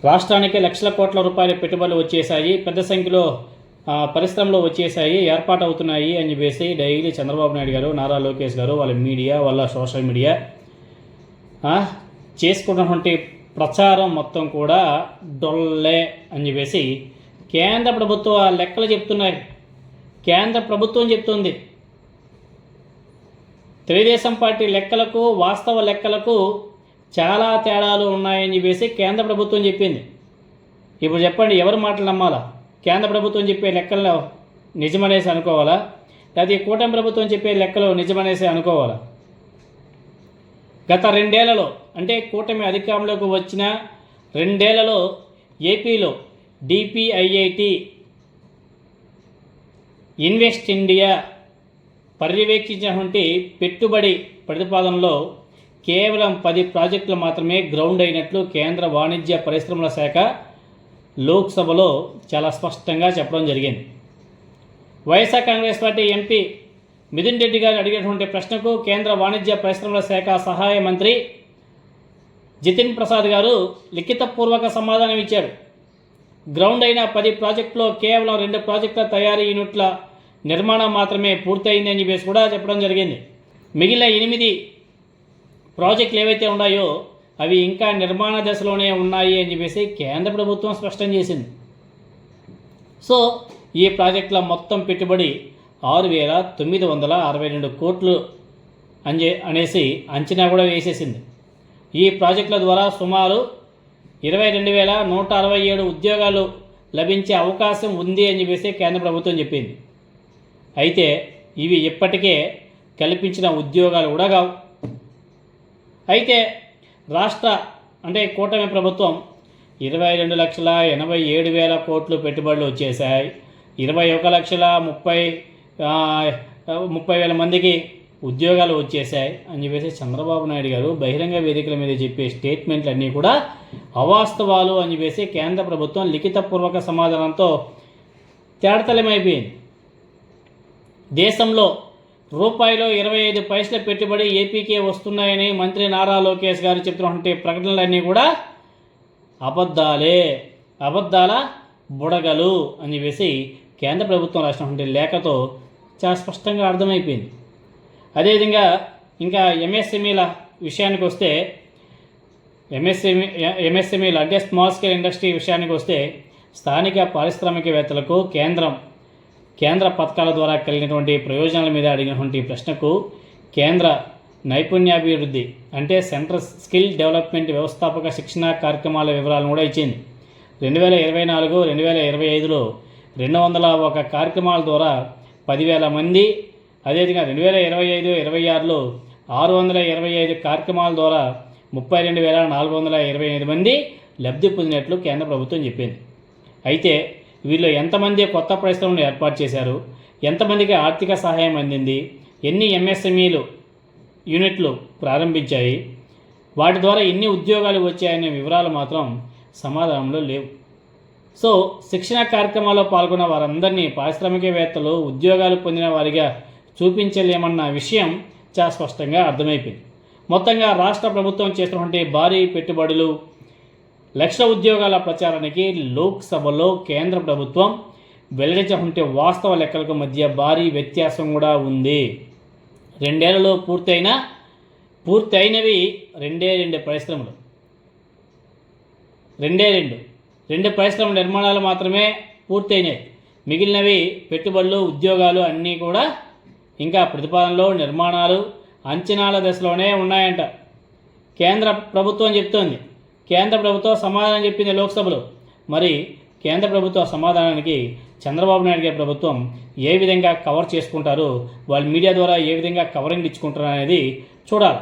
రాష్ట్రానికి లక్షల కోట్ల రూపాయల పెట్టుబడులు వచ్చేసాయి, పెద్ద సంఖ్యలో పరిశ్రమలు వచ్చేసాయి, ఏర్పాటు అవుతున్నాయి అని చెప్పేసి డైలీ చంద్రబాబు నాయుడు గారు, నారా లోకేష్ గారు వాళ్ళ మీడియా, వాళ్ళ సోషల్ మీడియా చేసుకున్నటువంటి ప్రచారం మొత్తం కూడా డొల్లే అని చెప్పేసి కేంద్ర ప్రభుత్వ లెక్కలు చెప్తున్నాయి. కేంద్ర ప్రభుత్వం చెప్తుంది. తెలుగుదేశం పార్టీ లెక్కలకు వాస్తవ లెక్కలకు చాలా తేడాలు ఉన్నాయని చెప్పేసి కేంద్ర ప్రభుత్వం చెప్పింది. ఇప్పుడు చెప్పండి, ఎవరు మాటలు నమ్మాలా? కేంద్ర ప్రభుత్వం చెప్పే లెక్కల్లో నిజమనేసి అనుకోవాలా, లేకపోతే కూటమి ప్రభుత్వం చెప్పే లెక్కలు నిజమనేసి అనుకోవాలా? గత 2 ఏళ్లలో, అంటే కూటమి అధికారంలోకి వచ్చిన 2 ఏళ్లలో ఏపీలో DPIIT, ఇన్వెస్ట్ ఇండియా పర్యవేక్షించినటువంటి పెట్టుబడి ప్రతిపాదనలో కేవలం 10 ప్రాజెక్టులు మాత్రమే గ్రౌండ్ అయినట్లు కేంద్ర వాణిజ్య పరిశ్రమల శాఖ లోక్సభలో చాలా స్పష్టంగా చెప్పడం జరిగింది. వైఎస్ఆర్ కాంగ్రెస్ పార్టీ ఎంపీ మిథున్ రెడ్డి గారు అడిగినటువంటి ప్రశ్నకు కేంద్ర వాణిజ్య పరిశ్రమల శాఖ సహాయ మంత్రి జితిన్ ప్రసాద్ గారు లిఖితపూర్వక సమాధానం ఇచ్చారు. గ్రౌండ్ అయిన 10 ప్రాజెక్టులో కేవలం 2 ప్రాజెక్టుల తయారీ యూనిట్ల నిర్మాణం మాత్రమే పూర్తయిందని చెప్పేసి కూడా చెప్పడం జరిగింది. మిగిలిన 8 ప్రాజెక్టులు ఏవైతే ఉన్నాయో అవి ఇంకా నిర్మాణ దశలోనే ఉన్నాయి అని చెప్పేసి కేంద్ర ప్రభుత్వం స్పష్టం చేసింది. సో ఈ ప్రాజెక్టుల మొత్తం పెట్టుబడి 6,962 కోట్లు అనేసి అంచనా కూడా వేసేసింది. ఈ ప్రాజెక్టుల ద్వారా సుమారు 22,167 ఉద్యోగాలు లభించే అవకాశం ఉంది అని చెప్పేసి కేంద్ర ప్రభుత్వం చెప్పింది. అయితే ఇవి ఇప్పటికే కల్పించిన ఉద్యోగాలు కూడా కావు. అయితే అంటే కూటమి ప్రభుత్వం 22,87,000 కోట్లు పెట్టుబడులు వచ్చేసాయి, 21,30,000 మందికి ఉద్యోగాలు వచ్చేసాయి అని చెప్పేసి చంద్రబాబు నాయుడు గారు బహిరంగ వేదికల మీద చెప్పే స్టేట్మెంట్లు అన్నీ కూడా అవాస్తవాలు అని చెప్పేసి కేంద్ర ప్రభుత్వం లిఖితపూర్వక సమాధానంతో తేటతెల్లమైపోయింది. దేశంలో రూపాయిలో 25 పైసల పెట్టుబడి ఏపీకే వస్తున్నాయని మంత్రి నారా లోకేష్ గారు చెప్తున్నటువంటి ప్రకటనలన్నీ కూడా అబద్ధాల బుడగలు అని చెప్పేసి కేంద్ర ప్రభుత్వం రాసినటువంటి లేఖతో చాలా స్పష్టంగా అర్థమైపోయింది. అదేవిధంగా ఇంకా ఎంఎస్ఎంఈల విషయానికి వస్తే, ఎంఎస్ఎంఈలు అంటే స్మాల్ స్కేల్ ఇండస్ట్రీ విషయానికి వస్తే స్థానిక పారిశ్రామికవేత్తలకు కేంద్ర పథకాల ద్వారా కలిగినటువంటి ప్రయోజనాల మీద అడిగినటువంటి ప్రశ్నకు కేంద్ర నైపుణ్యాభివృద్ధి అంటే సెంట్రల్ స్కిల్ డెవలప్మెంట్ వ్యవస్థాపక శిక్షణ కార్యక్రమాల వివరాలను కూడా ఇచ్చింది. 2024-2025లో 201 కార్యక్రమాల ద్వారా 10,000 మంది, అదేవిధంగా 2025-26లో 625 కార్యక్రమాల ద్వారా 32,428 మంది లబ్ధి పొందినట్లు కేంద్ర ప్రభుత్వం చెప్పింది. అయితే వీళ్ళు ఎంతమంది కొత్త పరిశ్రమలు ఏర్పాటు చేశారు, ఎంతమందికి ఆర్థిక సహాయం అందింది, ఎన్ని ఎంఎస్ఎంఈలు యూనిట్లు ప్రారంభించాయి, వాటి ద్వారా ఎన్ని ఉద్యోగాలు వచ్చాయనే వివరాలు మాత్రం సమాధానంలో లేవు. సో శిక్షణ కార్యక్రమాల్లో పాల్గొన్న వారందరినీ పారిశ్రామికవేత్తలు ఉద్యోగాలు పొందిన వారిగా చూపించలేమన్న విషయం చాలా స్పష్టంగా అర్థమైపోయింది. మొత్తంగా రాష్ట్ర ప్రభుత్వం చేస్తున్నటువంటి భారీ పెట్టుబడులు, లక్షల ఉద్యోగాల ప్రచారానికి లోక్సభలో కేంద్ర ప్రభుత్వం వెల్లడించినటువంటి వాస్తవ లెక్కలకు మధ్య భారీ వ్యత్యాసం కూడా ఉంది. 2 ఏళ్లలో పూర్తయినవి 2 పరిశ్రమలు, 2 పరిశ్రమల నిర్మాణాలు మాత్రమే పూర్తయినాయి. మిగిలినవి పెట్టుబడులు, ఉద్యోగాలు అన్నీ కూడా ఇంకా ప్రతిపాదనలో, నిర్మాణాలు, అంచనాల దశలోనే ఉన్నాయంట. కేంద్ర ప్రభుత్వం చెప్తోంది. కేంద్ర ప్రభుత్వం సమాధానం చెప్పింది లోక్సభలో. మరి కేంద్ర ప్రభుత్వ సమాధానానికి చంద్రబాబు నాయుడు గారి ప్రభుత్వం ఏ విధంగా కవర్ చేసుకుంటారో, వాళ్ళ మీడియా ద్వారా ఏ విధంగా కవరింగ్ ఇచ్చుకుంటారో అనేది చూడాలి.